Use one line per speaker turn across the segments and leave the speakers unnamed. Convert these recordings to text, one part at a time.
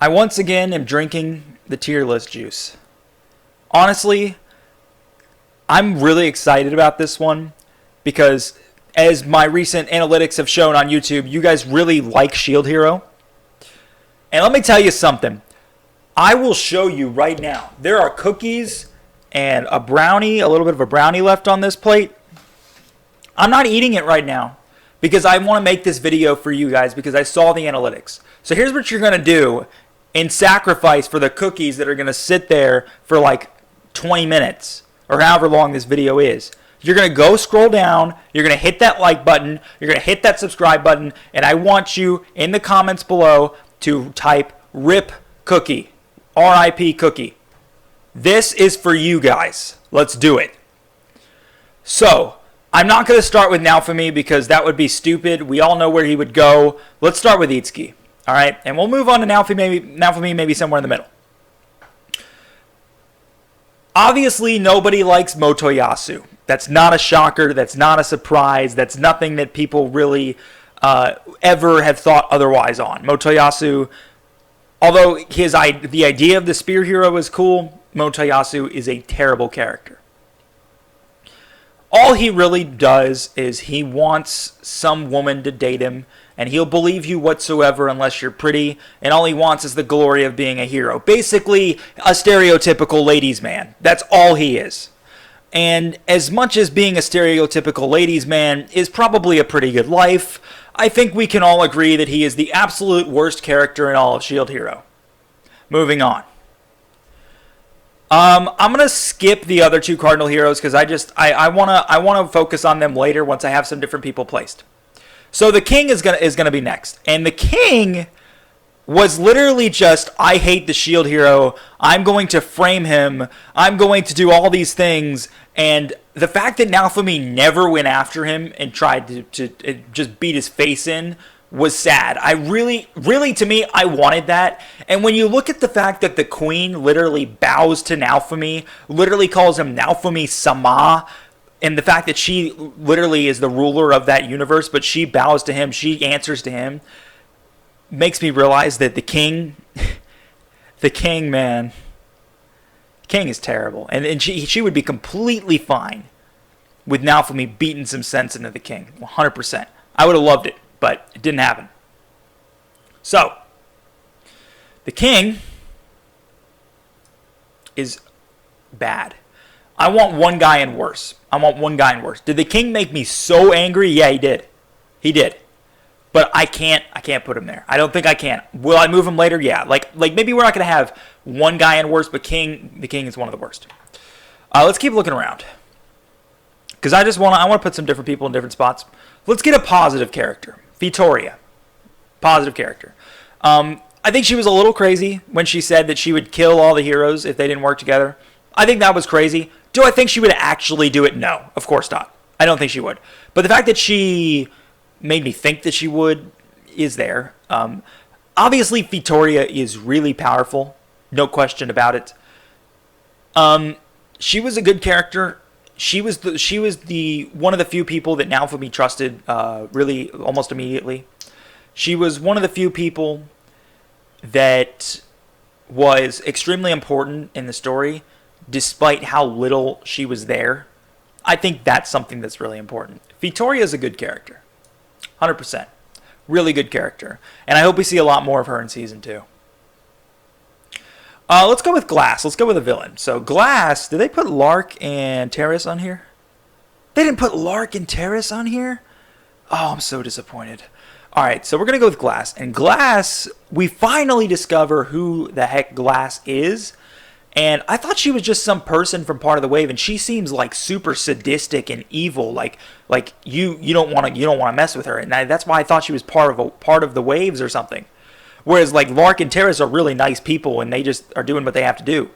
I once again am drinking the tier list juice. Honestly, I'm really excited about this one because as my recent analytics have shown on YouTube, you guys really like Shield Hero. And let me tell you something. I will show you right now. There are cookies and a brownie, a little bit of a brownie left on this plate. I'm not eating it right now because I want to make this video for you guys because I saw the analytics. So here's what you're going to do in sacrifice for the cookies that are going to sit there for like 20 minutes or however long this video is. You're going to go scroll down, you're going to hit that like button, you're going to hit that subscribe button, and I want you in the comments below to type RIP cookie, RIP cookie. This is for you guys. Let's do it. So, I'm not going to start with Naofumi because that would be stupid. We all know where he would go. Let's start with Itsuki. All right, and we'll move on to Naofumi maybe somewhere in the middle. Obviously, nobody likes Motoyasu. That's not a shocker. That's not a surprise. That's nothing that people really ever have thought otherwise on. Motoyasu, although the idea of the spear hero is cool, Motoyasu is a terrible character. All he really does is he wants some woman to date him, and he'll believe you whatsoever unless you're pretty, and all he wants is the glory of being a hero. Basically, a stereotypical ladies' man. That's all he is. And as much as being a stereotypical ladies' man is probably a pretty good life, I think we can all agree that he is the absolute worst character in all of Shield Hero. Moving on. I'm gonna skip the other two Cardinal Heroes because I wanna focus on them later once I have some different people placed. So the King is gonna be next, and the King was literally just, I hate the Shield Hero. I'm going to frame him. I'm going to do all these things, and the fact that Naofumi never went after him and tried to just beat his face in was sad. I really, to me, I wanted that. And when you look at the fact that the Queen literally bows to Naofumi, literally calls him Naofumi-sama, and the fact that she literally is the ruler of that universe, but she bows to him, she answers to him, makes me realize that the King, man, King is terrible. And she would be completely fine with Naofumi beating some sense into the King, 100%. I would have loved it. But it didn't happen. So, the King is bad. I want one guy and worse. Did the King make me so angry? Yeah, he did. He did. But I can't put him there. I don't think I can. Will I move him later? Yeah. Like maybe we're not going to have one guy and worse, but the King is one of the worst. Let's keep looking around. Because I want to put some different people in different spots. Let's get a positive character. Vittoria. Positive character. I think she was a little crazy when she said that she would kill all the heroes if they didn't work together. I think that was crazy. Do I think she would actually do it? No, of course not. I don't think she would. But the fact that she made me think that she would is there. Obviously, Vittoria is really powerful. No question about it. She was a good character. She was the one of the few people that Naofumi trusted really almost immediately. She was one of the few people that was extremely important in the story, despite how little she was there. I think that's something that's really important. Vittoria is a good character, 100%, really good character, and I hope we see a lot more of her in season 2. Let's go with Glass. Let's go with a villain. So Glass, did they put Lark and Terrace on here? They didn't put Lark and Terrace on here? Oh, I'm so disappointed. All right, so we're going to go with Glass. And Glass, we finally discover who the heck Glass is. And I thought she was just some person from part of the wave, and she seems like super sadistic and evil. Like you don't want to mess with her, and that's why I thought she was part of the waves or something. Whereas like Lark and Terrace are really nice people and they just are doing what they have to do.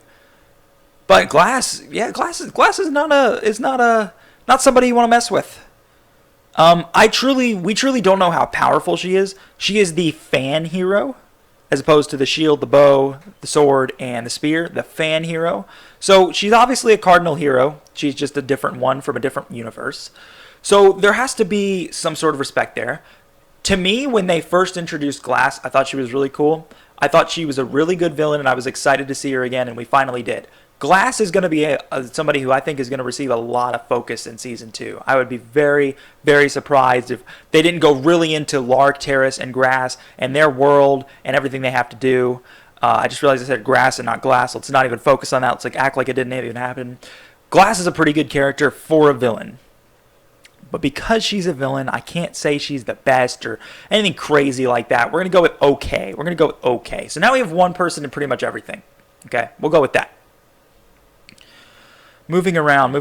But Glass, yeah, Glass is not somebody you want to mess with. We truly don't know how powerful she is. She is the fan hero, as opposed to the shield, the bow, the sword, and the spear, the fan hero. So she's obviously a cardinal hero. She's just a different one from a different universe. So there has to be some sort of respect there. To me, when they first introduced Glass, I thought she was really cool. I thought she was a really good villain, and I was excited to see her again, and we finally did. Glass is going to be somebody who I think is going to receive a lot of focus in Season 2. I would be very, very surprised if they didn't go really into Lark, Terrace, and Grass and their world and everything they have to do. I just realized I said Grass and not Glass. Let's not even focus on that. Let's act like it didn't even happen. Glass is a pretty good character for a villain. But because she's a villain, I can't say she's the best or anything crazy like that. We're going to go with okay. We're going to go with okay. So now we have one person in pretty much everything. Okay, we'll go with that. Moving around.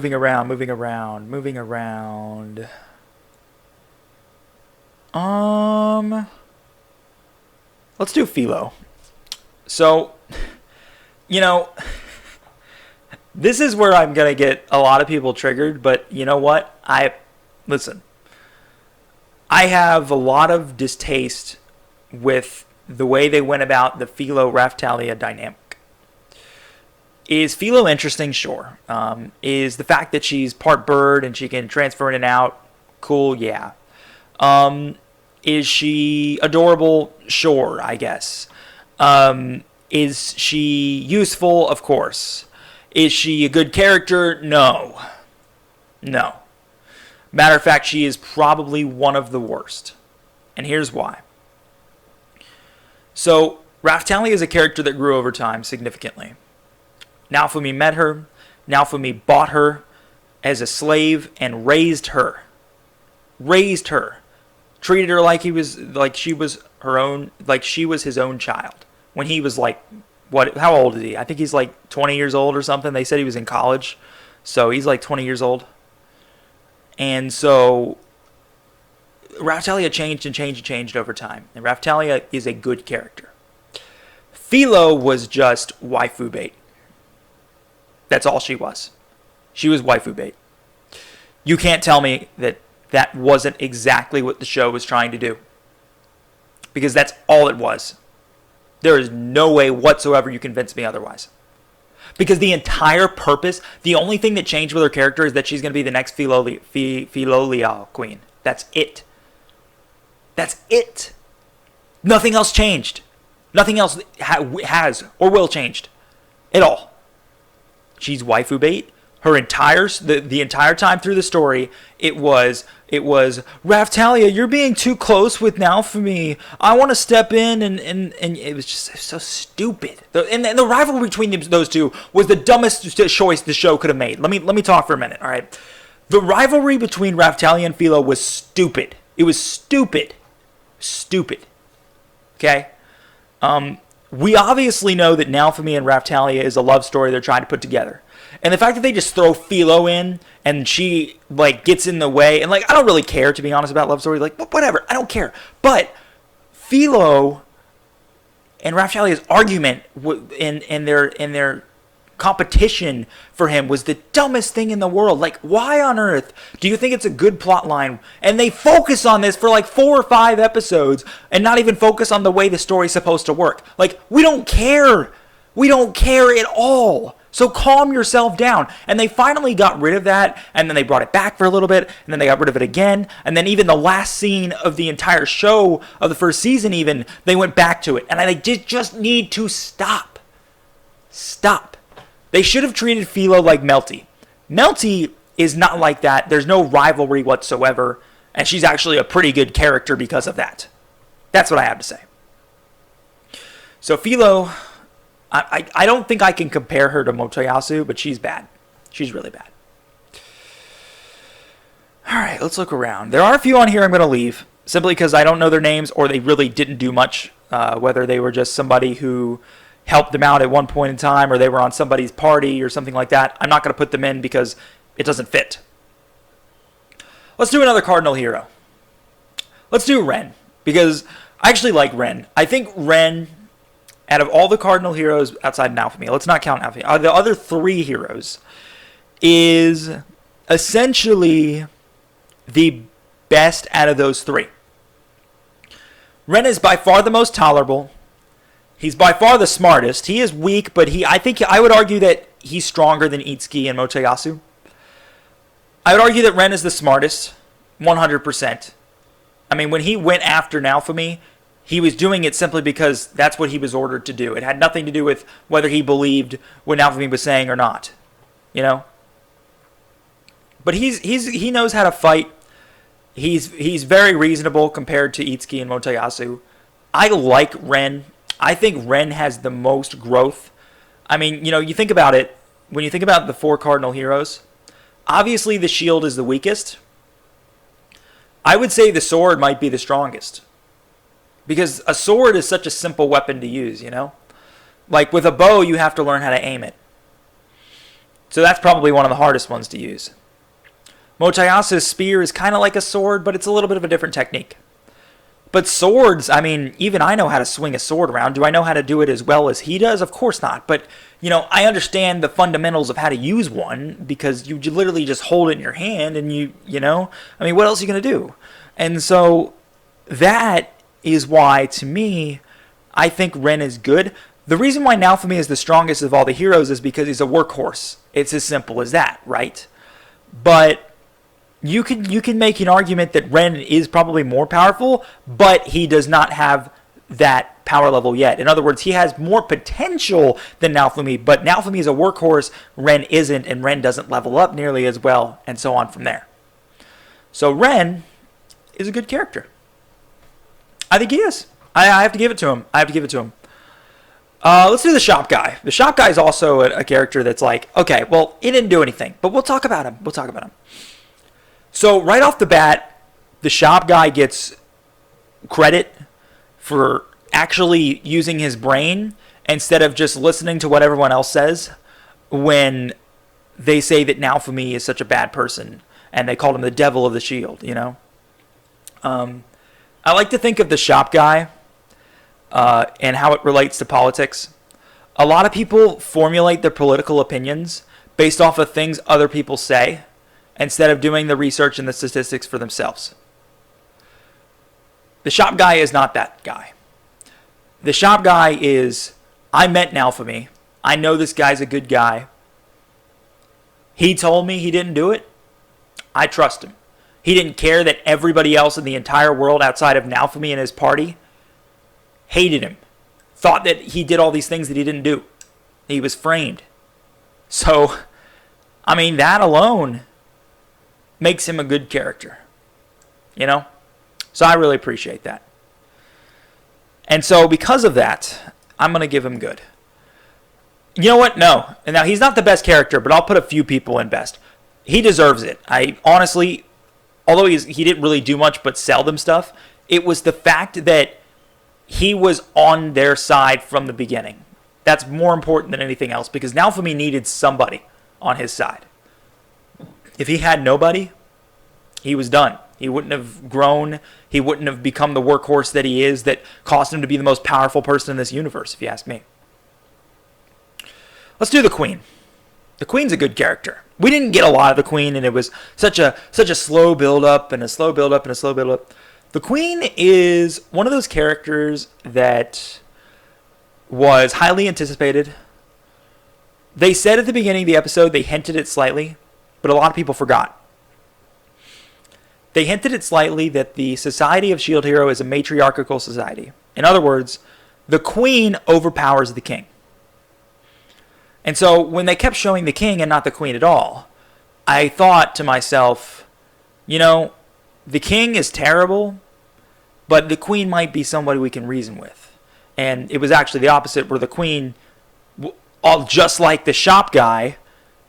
Let's do Philo. So, this is where I'm going to get a lot of people triggered, but you know what? Listen, I have a lot of distaste with the way they went about the Philo-Raph Talia dynamic. Is Philo interesting? Sure. Is the fact that she's part bird and she can transfer in and out cool? Yeah. Is she adorable? Sure, I guess. Is she useful? Of course. Is she a good character? No. Matter of fact, she is probably one of the worst. And here's why. So, Raph Talia is a character that grew over time significantly. Naofumi met her. Naofumi bought her as a slave and raised her. Treated her like she was his own child. When he was how old is he? I think he's 20 years old or something. They said he was in college. So he's 20 years old. And so Raph Talia changed over time. And Raph Talia is a good character. Philo was just waifu bait. That's all she was. She was waifu bait. You can't tell me that wasn't exactly what the show was trying to do. Because that's all it was. There is no way whatsoever you convince me otherwise. Because the entire purpose, the only thing that changed with her character is that she's going to be the next Philo queen. That's it. Nothing else changed. Nothing else has or will changed at all. She's waifu bait. Her the entire time through the story, it was Raph Talia, you're being too close with Naofumi. I want to step in, and it was just so stupid. And the rivalry between those two was the dumbest choice the show could have made. Let me talk for a minute, all right? The rivalry between Raph Talia and Philo was stupid. It was stupid. Okay? We obviously know that Naofumi and Raph Talia is a love story they're trying to put together. And the fact that they just throw Philo in and she gets in the way, and I don't really care, to be honest, about love stories. Whatever, I don't care. But Philo and Raph Talia's argument in their competition for him was the dumbest thing in the world. Why on earth do you think it's a good plot line? And they focus on this for 4 or 5 episodes and not even focus on the way the story's supposed to work. We don't care. We don't care at all. So calm yourself down. And they finally got rid of that, and then they brought it back for a little bit, and then they got rid of it again, and then even the last scene of the entire show, of the first season even, they went back to it. And they just need to stop. Stop. They should have treated Philo like Melty. Melty is not like that. There's no rivalry whatsoever, and she's actually a pretty good character because of that. That's what I have to say. So Philo, I don't think I can compare her to Motoyasu, but she's bad. She's really bad. All right, let's look around. There are a few on here I'm going to leave, simply because I don't know their names, or they really didn't do much, whether they were just somebody who helped them out at one point in time, or they were on somebody's party or something like that. I'm not going to put them in because it doesn't fit. Let's do another cardinal hero. Let's do Wren, because I actually like Wren. I think Wren, out of all the cardinal heroes outside Naofumi, let's not count Naofumi, the other 3 heroes, is essentially the best out of those 3. Wren is by far the most tolerable. He's by far the smartest. He is weak, but I would argue that he's stronger than Itsuki and Motoyasu. I would argue that Wren is the smartest, 100%. I mean, when he went after Naofumi, he was doing it simply because that's what he was ordered to do. It had nothing to do with whether he believed what Naofumi was saying or not, you know? But he knows how to fight. He's very reasonable compared to Itsuki and Motoyasu. I like Wren. I think Wren has the most growth. I mean, you think about it. When you think about the 4 cardinal heroes, obviously the shield is the weakest. I would say the sword might be the strongest. Because a sword is such a simple weapon to use, Like with a bow, you have to learn how to aim it. So that's probably one of the hardest ones to use. Motayasu's spear is kind of like a sword, but it's a little bit of a different technique. But swords, I mean, even I know how to swing a sword around. Do I know how to do it as well as he does? Of course not. But, I understand the fundamentals of how to use one because you literally just hold it in your hand and I mean, what else are you going to do? And so that is why, to me, I think Wren is good. The reason why Naofumi is the strongest of all the heroes is because he's a workhorse. It's as simple as that, right? But you can make an argument that Wren is probably more powerful, but he does not have that power level yet. In other words, he has more potential than Naofumi, but Naofumi is a workhorse, Wren isn't, and Wren doesn't level up nearly as well, and so on from there. So Wren is a good character. I think he is. I have to give it to him. Let's do the shop guy. The shop guy is also a character that's like, okay, well, he didn't do anything, but we'll talk about him. So right off the bat, the shop guy gets credit for actually using his brain instead of just listening to what everyone else says when they say that Naofumi is such a bad person and they called him the devil of the shield, I like to think of the shop guy and how it relates to politics. A lot of people formulate their political opinions based off of things other people say instead of doing the research and the statistics for themselves. The shop guy is not that guy. The shop guy is, I met Naofumi. I know this guy's a good guy. He told me he didn't do it. I trust him. He didn't care that everybody else in the entire world outside of Naofumi and his party hated him. Thought that he did all these things that he didn't do. He was framed. So, I mean, that alone makes him a good character. So I really appreciate that. And so because of that, I'm going to give him good. You know what? No. And now he's not the best character, but I'll put a few people in best. He deserves it. I honestly, although he didn't really do much but sell them stuff, it was the fact that he was on their side from the beginning. That's more important than anything else because Naofumi needed somebody on his side. If he had nobody, he was done. He wouldn't have grown. He wouldn't have become the workhorse that he is that caused him to be the most powerful person in this universe, if you ask me. Let's do the Queen. The Queen's a good character. We didn't get a lot of the Queen, and it was such a slow build-up and a slow build-up and a slow build-up. The Queen is one of those characters that was highly anticipated. They said at the beginning of the episode, they hinted it slightly, but a lot of people forgot. They hinted it slightly that the Society of Shield Hero is a matriarchal society. In other words, the Queen overpowers the King. And so when they kept showing the King and not the Queen at all, I thought to myself, the King is terrible, but the Queen might be somebody we can reason with. And it was actually the opposite, where the Queen, just like the shop guy,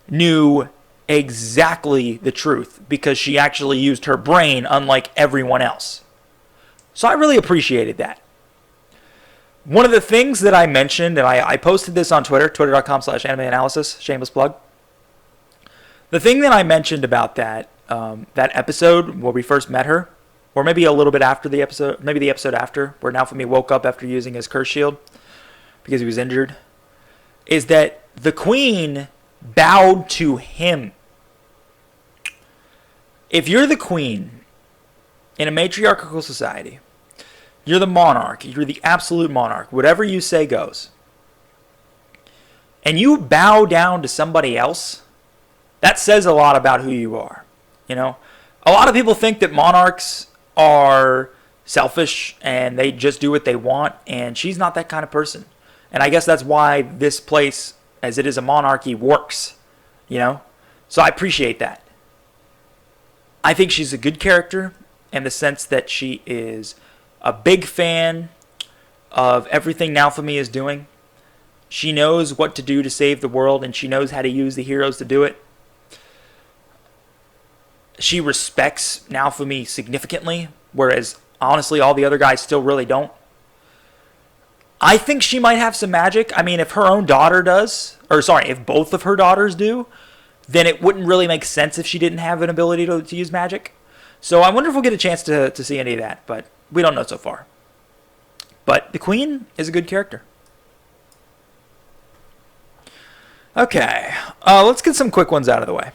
knew exactly the truth because she actually used her brain unlike everyone else. So I really appreciated that. One of the things that I mentioned, and I posted this on Twitter, twitter.com/AnimeAnalysis, shameless plug. The thing that I mentioned about that episode where we first met her, or maybe a little bit after the episode, maybe the episode after, where Naofumi woke up after using his curse shield because he was injured, is that the Queen bowed to him. If you're the Queen in a matriarchal society, you're the monarch, you're the absolute monarch, whatever you say goes, and you bow down to somebody else, that says a lot about who you are. A lot of people think that monarchs are selfish and they just do what they want, and she's not that kind of person. And I guess that's why this place, as it is a monarchy, works, you know? So I appreciate that. I think she's a good character in the sense that she is a big fan of everything Naofumi is doing. She knows what to do to save the world, and she knows how to use the heroes to do it. She respects Naofumi significantly, whereas honestly all the other guys still really don't. I think she might have some magic. I mean, if her own daughter does, if both of her daughters do, then it wouldn't really make sense if she didn't have an ability to use magic. So I wonder if we'll get a chance to see any of that, but we don't know so far. But the Queen is a good character. Okay, let's get some quick ones out of the way.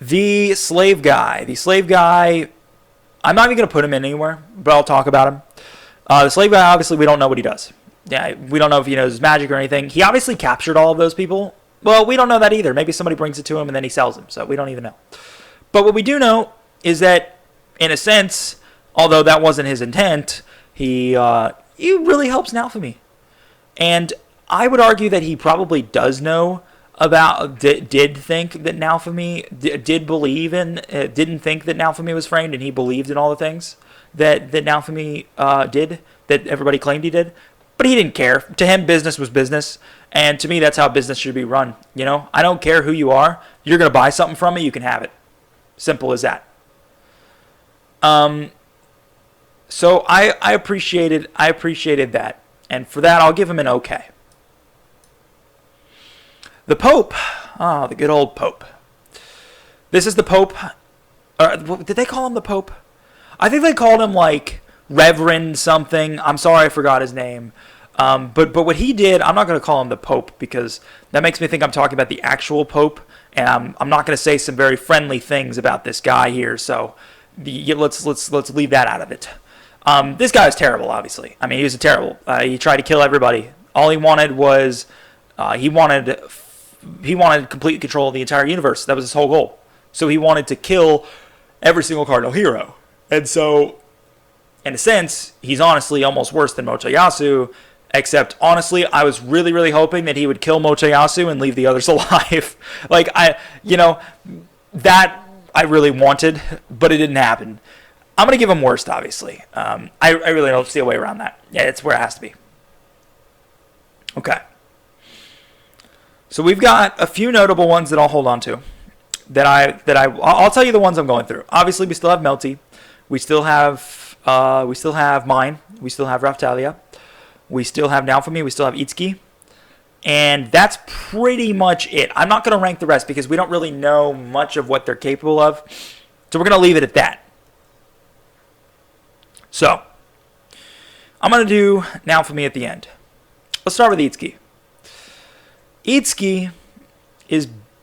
The slave guy. I'm not even going to put him in anywhere, but I'll talk about him. The slave guy, obviously, we don't know what he does. Yeah, we don't know if he knows magic or anything. He obviously captured all of those people. Well, we don't know that either. Maybe somebody brings it to him and then he sells them, so we don't even know. But what we do know is that, in a sense, although that wasn't his intent, he really helps Naofumi. And I would argue that he probably does know about, did think that Naofumi, did believe in, didn't think that Naofumi was framed, and he believed in all the things that Naofumi did, that everybody claimed he did. But he didn't care. To him, business was business. And to me, that's how business should be run. You know, I don't care who you are. You're going to buy something from me, you can have it. Simple as that. So I appreciated that. And for that, I'll give him an okay. The Pope. Oh, the good old Pope. This is the Pope. Did they call him the Pope? I think they called him like Reverend something. I'm sorry, I forgot his name. But what he did, I'm not going to call him the Pope because that makes me think I'm talking about the actual Pope, and I'm not going to say some very friendly things about this guy here. So let's leave that out of it. This guy was terrible, obviously. I mean, he was terrible. He tried to kill everybody. All he wanted was he wanted complete control of the entire universe. That was his whole goal. So he wanted to kill every single cardinal hero. And so, in a sense, he's honestly almost worse than Motoyasu. Except, honestly, I was really, really hoping that he would kill Motoyasu and leave the others alive. That I really wanted, but it didn't happen. I'm going to give him worst, obviously. I really don't see a way around that. Yeah, it's where it has to be. Okay. So we've got a few notable ones that I'll hold on to. I'll tell you the ones I'm going through. Obviously, we still have Melty. We still have mine. We still have Raph Talia. We still have Naofumi. We still have Itsuki. And that's pretty much it. I'm not going to rank the rest because we don't really know much of what they're capable of. So we're going to leave it at that. So, I'm going to do Naofumi at the end. Let's start with Itsuki. Itsuki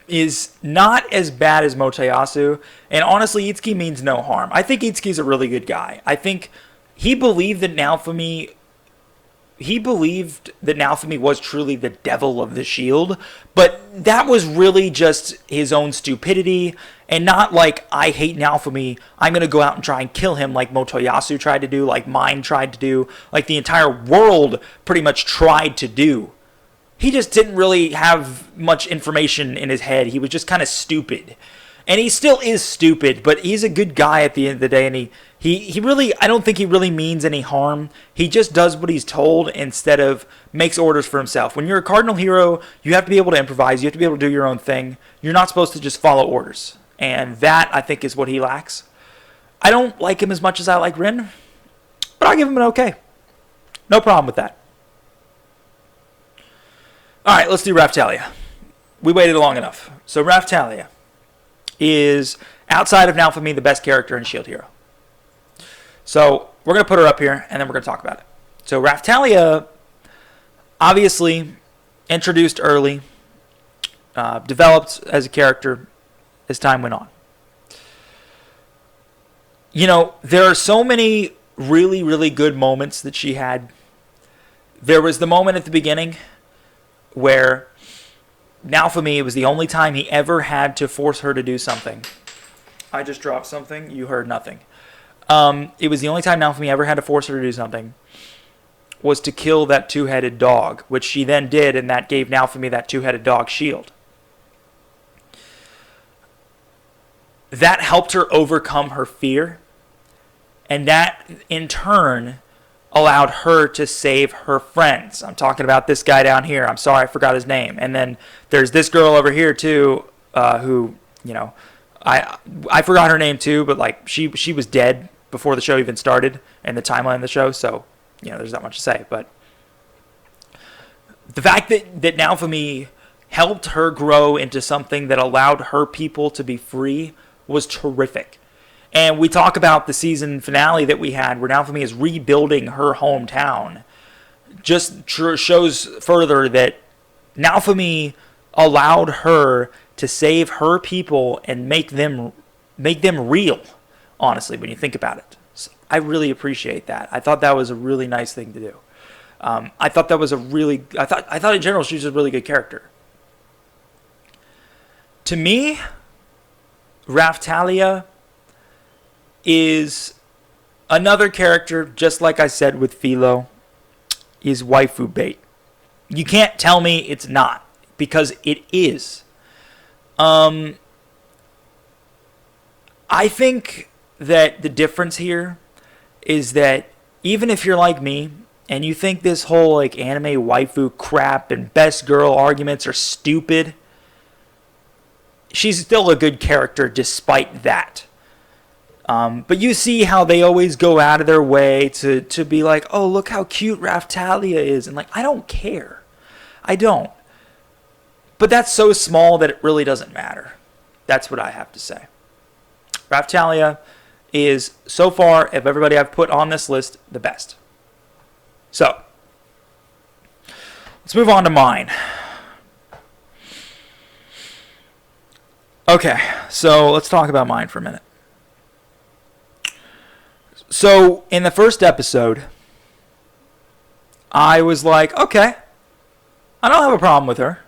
is not as bad as Motoyasu, and honestly, Itsuki means no harm. I think Itsuki's a really good guy. I think he believed that Naofumi was truly the devil of the shield, but that was really just his own stupidity, and not like, I hate Naofumi, I'm going to go out and try and kill him like Motoyasu tried to do, like mine tried to do, like the entire world pretty much tried to do. He just didn't really have much information in his head. He was just kind of stupid. And he still is stupid, but he's a good guy at the end of the day, and he really, I don't think he really means any harm. He just does what he's told instead of makes orders for himself. When you're a cardinal hero, you have to be able to improvise. You have to be able to do your own thing. You're not supposed to just follow orders. And that, I think, is what he lacks. I don't like him as much as I like Wren, but I'll give him an okay. No problem with that. All right, let's do Raph Talia. We waited long enough. So Raph Talia is, outside of Naofumi, the best character in Shield Hero. So we're going to put her up here, and then we're going to talk about it. So Raph Talia, obviously, introduced early, developed as a character as time went on. You know, there are so many really, really good moments that she had. There was the moment at the beginning where Naofumi, it was the only time he ever had to force her to do something. I just dropped something. You heard nothing. It was the only time Naofumi ever had to force her to do something, was to kill that two-headed dog, which she then did, and that gave Naofumi that two-headed dog shield. That helped her overcome her fear, and that, in turn, allowed her to save her friends. I'm talking about this guy down here. I'm sorry, I forgot his name. And then there's this girl over here, too, who, I forgot her name, too, but, like, she was dead before the show even started, and the timeline of the show, so, there's not much to say. But the fact that Naofumi helped her grow into something that allowed her people to be free was terrific. And we talk about the season finale that we had, where Naofumi is rebuilding her hometown. Just shows further that Naofumi allowed her to save her people and make them real, honestly, when you think about it. So I really appreciate that. I thought that was a really nice thing to do. I thought in general she was a really good character. To me, Raph Talia is another character, just like I said with Philo, is waifu bait. You can't tell me it's not, because it is. I think that the difference here is that even if you're like me and you think this whole like anime waifu crap and best girl arguments are stupid, she's still a good character despite that. But you see how they always go out of their way to be like, oh, look how cute Raph Talia is. And like, I don't care. I don't. But that's so small that it really doesn't matter. That's what I have to say. Raph Talia is, so far, of everybody I've put on this list, the best. So, let's move on to mine. Okay, so let's talk about mine for a minute. So, in the first episode, I was like, okay, I don't have a problem with her.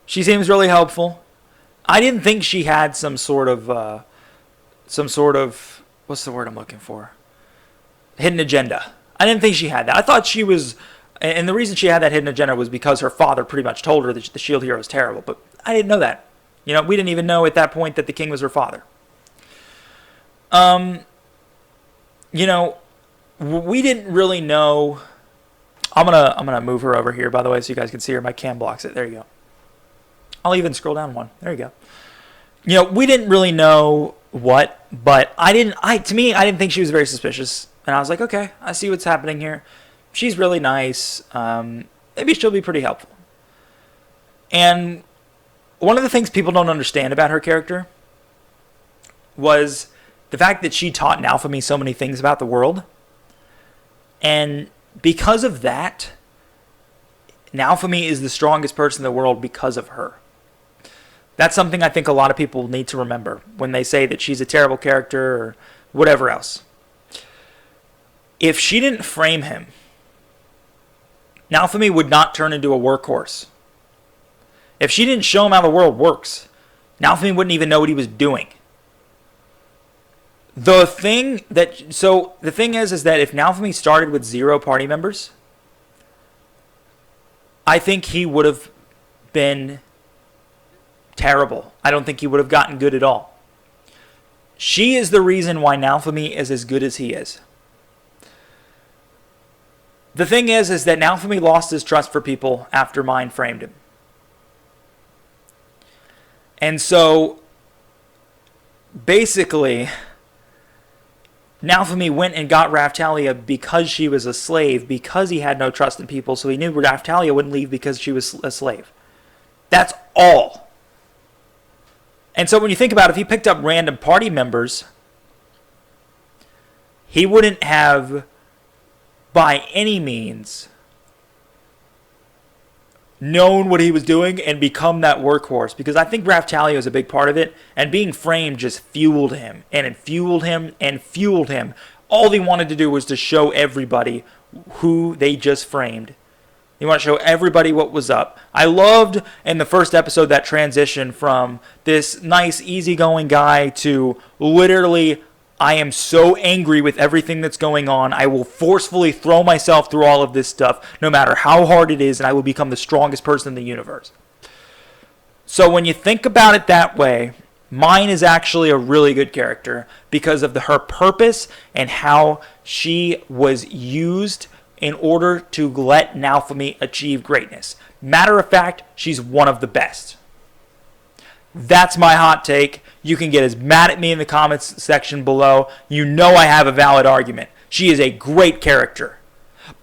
She seems really helpful. I didn't think she had some sort of, what's the word I'm looking for? Hidden agenda. I didn't think she had that. I thought she was, and the reason she had that hidden agenda was because her father pretty much told her that the Shield Hero is terrible, but I didn't know that. We didn't even know at that point that the king was her father. We didn't really know. I'm gonna move her over here, by the way, so you guys can see her. My cam blocks it. There you go. I'll even scroll down one. There you go. We didn't really know what, but I didn't think she was very suspicious. And I was like, okay, I see what's happening here. She's really nice. Maybe she'll be pretty helpful. And one of the things people don't understand about her character was the fact that she taught Naofumi so many things about the world. And because of that, Naofumi is the strongest person in the world because of her. That's something I think a lot of people need to remember when they say that she's a terrible character or whatever else. If she didn't frame him, Naofumi would not turn into a workhorse. If she didn't show him how the world works, Naofumi wouldn't even know what he was doing. The thing is that if Naofumi started with 0 party members, I think he would have been terrible. I don't think he would have gotten good at all. She is the reason why Naofumi is as good as he is. The thing is that Naofumi lost his trust for people after Mind framed him. And so, basically, Naofumi went and got Raph Talia because she was a slave, because he had no trust in people, so he knew Raph Talia wouldn't leave because she was a slave. That's all. And so when you think about it, if he picked up random party members, he wouldn't have, by any means, known what he was doing and become that workhorse. Because I think Raph Talia is a big part of it. And being framed just fueled him. And it fueled him and fueled him. All he wanted to do was to show everybody who they just framed. He wanted to show everybody what was up. I loved in the first episode that transition from this nice, easygoing guy to literally I am so angry with everything that's going on. I will forcefully throw myself through all of this stuff, no matter how hard it is, and I will become the strongest person in the universe. So when you think about it that way, Mine is actually a really good character because of her purpose and how she was used in order to let Naofumi achieve greatness. Matter of fact, she's one of the best. That's my hot take. You can get as mad at me in the comments section below. You know I have a valid argument. She is a great character.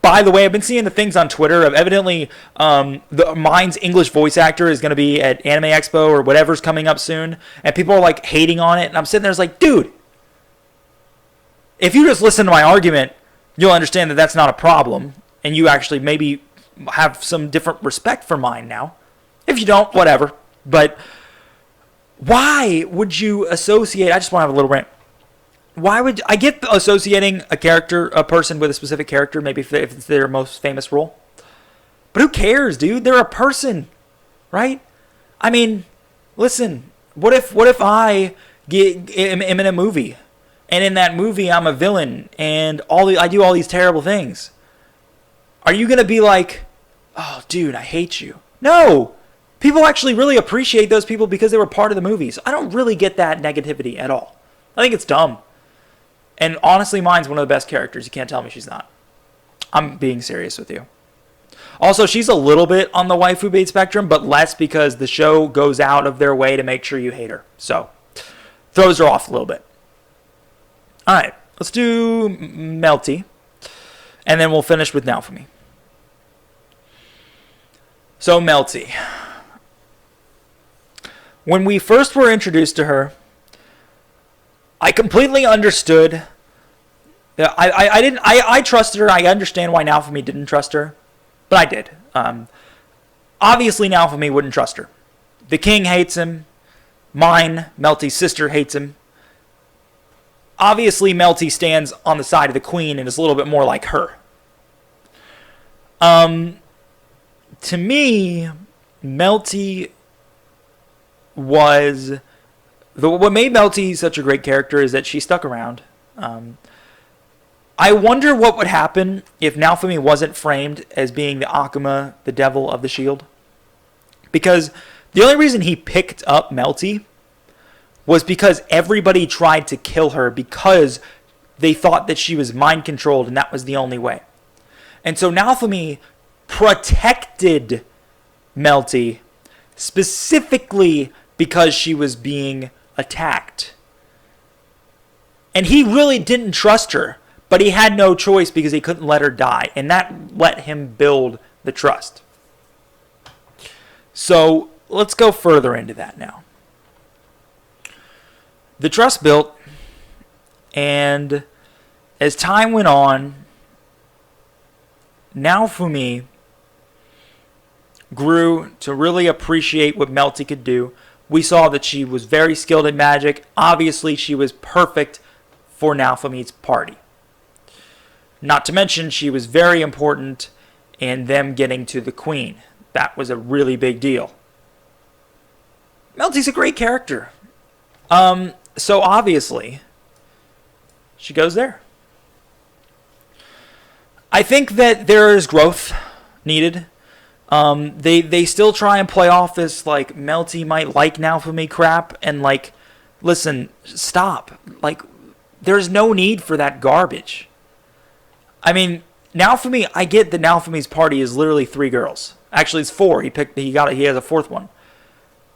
By the way, I've been seeing the things on Twitter of evidently Mine's English voice actor is going to be at Anime Expo or whatever's coming up soon, and people are like hating on it, and I'm sitting there like, dude, if you just listen to my argument, you'll understand that that's not a problem, and you actually maybe have some different respect for Mine now. If you don't, whatever. But why would you associate, I just want to have a little rant. Why would I get associating a person with a specific character, maybe if it's their most famous role? But who cares, dude? They're a person, right? I mean, listen, what if I am in a movie, and in that movie I'm a villain, and I do all these terrible things? Are you going to be like, oh, dude, I hate you? No! People actually really appreciate those people because they were part of the movies. I don't really get that negativity at all. I think it's dumb. And honestly, Mine's one of the best characters. You can't tell me she's not. I'm being serious with you. Also, she's a little bit on the waifu bait spectrum, but less because the show goes out of their way to make sure you hate her. So, throws her off a little bit. Alright, let's do Melty. And then we'll finish with Naofumi. So, Melty. When we first were introduced to her, I completely understood. I trusted her. I understand why Naofumi didn't trust her, but I did. Obviously, Naofumi wouldn't trust her. The king hates him. Mine, Melty's sister, hates him. Obviously, Melty stands on the side of the queen and is a little bit more like her. To me, Melty was... What made Melty such a great character is that she stuck around. I wonder what would happen if Naofumi wasn't framed as being the Akuma, the devil of the shield. Because the only reason he picked up Melty was because everybody tried to kill her because they thought that she was mind-controlled and that was the only way. And so Naofumi protected Melty specifically because she was being attacked. And he really didn't trust her, but he had no choice because he couldn't let her die, and that let him build the trust. So let's go further into that now. The trust built, and as time went on, Naofumi grew to really appreciate what Melty could do. We saw that she was very skilled in magic. Obviously, she was perfect for Naofumi's party. Not to mention, she was very important in them getting to the queen. That was a really big deal. Melty's a great character. So obviously, she goes there. I think that there is growth needed. They still try and play off this like Melty might like Naofumi crap, and like, listen, stop. Like, there's no need for that garbage. I mean, Naofumi, I get that Naofumi's party is literally 3 girls. Actually, it's 4. He has a 4th one.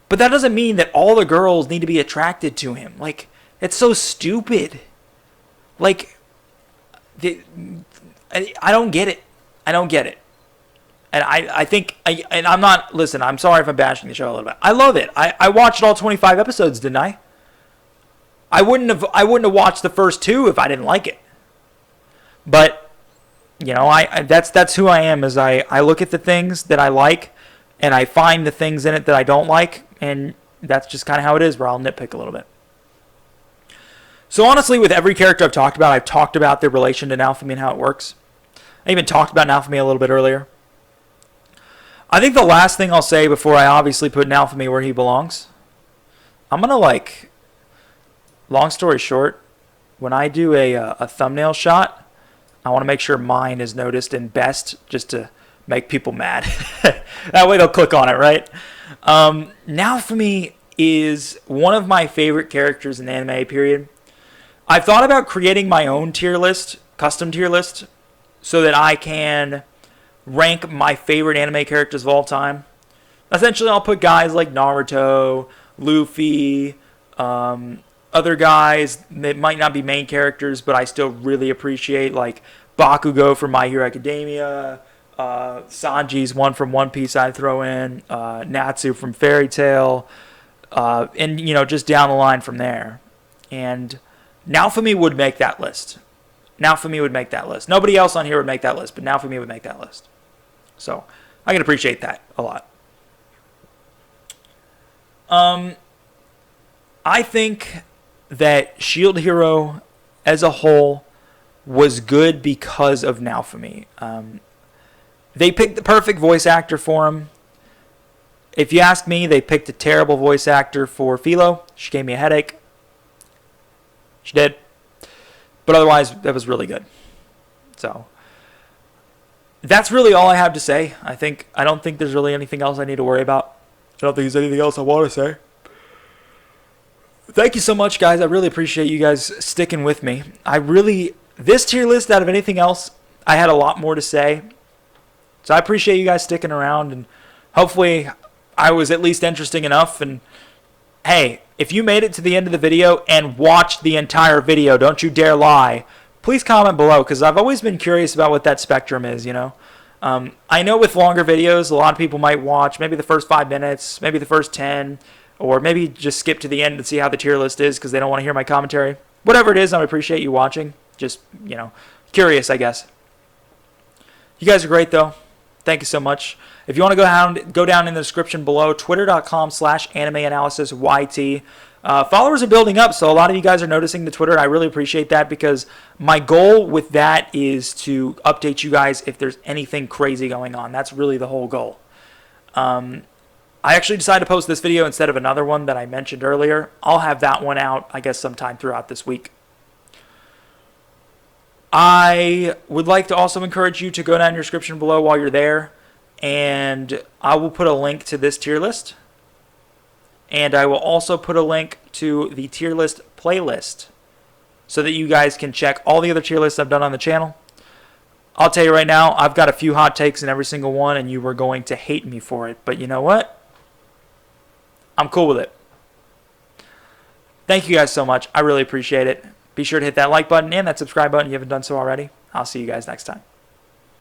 But that doesn't mean that all the girls need to be attracted to him. Like, it's so stupid. Like, I don't get it. I don't get it. And I think, and I'm not, listen, I'm sorry if I'm bashing the show a little bit. I love it. I watched all 25 episodes, didn't I? I wouldn't have watched the first 2 if I didn't like it. But, you know, that's who I am, is I look at the things that I like, and I find the things in it that I don't like, and that's just kind of how it is, where I'll nitpick a little bit. So honestly, with every character I've talked about their relation to Naofumi and how it works. I even talked about Naofumi a little bit earlier. I think the last thing I'll say before I obviously put Naofumi where he belongs, I'm going to long story short, when I do a thumbnail shot, I want to make sure mine is noticed in best just to make people mad. That way they'll click on it, right? Naofumi is one of my favorite characters in the anime, period. I've thought about creating my own tier list, custom tier list, so that I can rank my favorite anime characters of all time. Essentially, I'll put guys like Naruto, Luffy, other guys that might not be main characters, but I still really appreciate, like Bakugo from My Hero Academia, Sanji's one from One Piece I'd throw in, Natsu from Fairy Tail, and, you know, just down the line from there. And Naofumi would make that list. Naofumi would make that list. Nobody else on here would make that list, but Naofumi would make that list. So I can appreciate that a lot. I think that Shield Hero as a whole was good because of Naofumi. They picked the perfect voice actor for him. If you ask me, they picked a terrible voice actor for Philo. She gave me a headache. She did. But otherwise, that was really good. So that's really all I have to say. I don't think there's really anything else I need to worry about. I don't think there's anything else I want to say. Thank you so much, guys. I really appreciate you guys sticking with me. This tier list, out of anything else, I had a lot more to say. So I appreciate you guys sticking around, and hopefully I was at least interesting enough. And hey, if you made it to the end of the video and watched the entire video, don't you dare lie. Please comment below, because I've always been curious about what that spectrum is, you know. I know with longer videos, a lot of people might watch maybe the first 5 minutes, maybe the first 10, or maybe just skip to the end and see how the tier list is because they don't want to hear my commentary. Whatever it is, I appreciate you watching. Just, you know, curious, I guess. You guys are great, though. Thank you so much. If you want to go down in the description below, twitter.com/AnimeAnalysisYT. Followers are building up, so a lot of you guys are noticing the Twitter. I really appreciate that because my goal with that is to update you guys if there's anything crazy going on. That's really the whole goal. I actually decided to post this video instead of another one that I mentioned earlier. I'll have that one out, I guess, sometime throughout this week. I would like to also encourage you to go down in your description below while you're there, and I will put a link to this tier list. And I will also put a link to the tier list playlist so that you guys can check all the other tier lists I've done on the channel. I'll tell you right now, I've got a few hot takes in every single one, and you are going to hate me for it. But you know what? I'm cool with it. Thank you guys so much. I really appreciate it. Be sure to hit that like button and that subscribe button if you haven't done so already. I'll see you guys next time.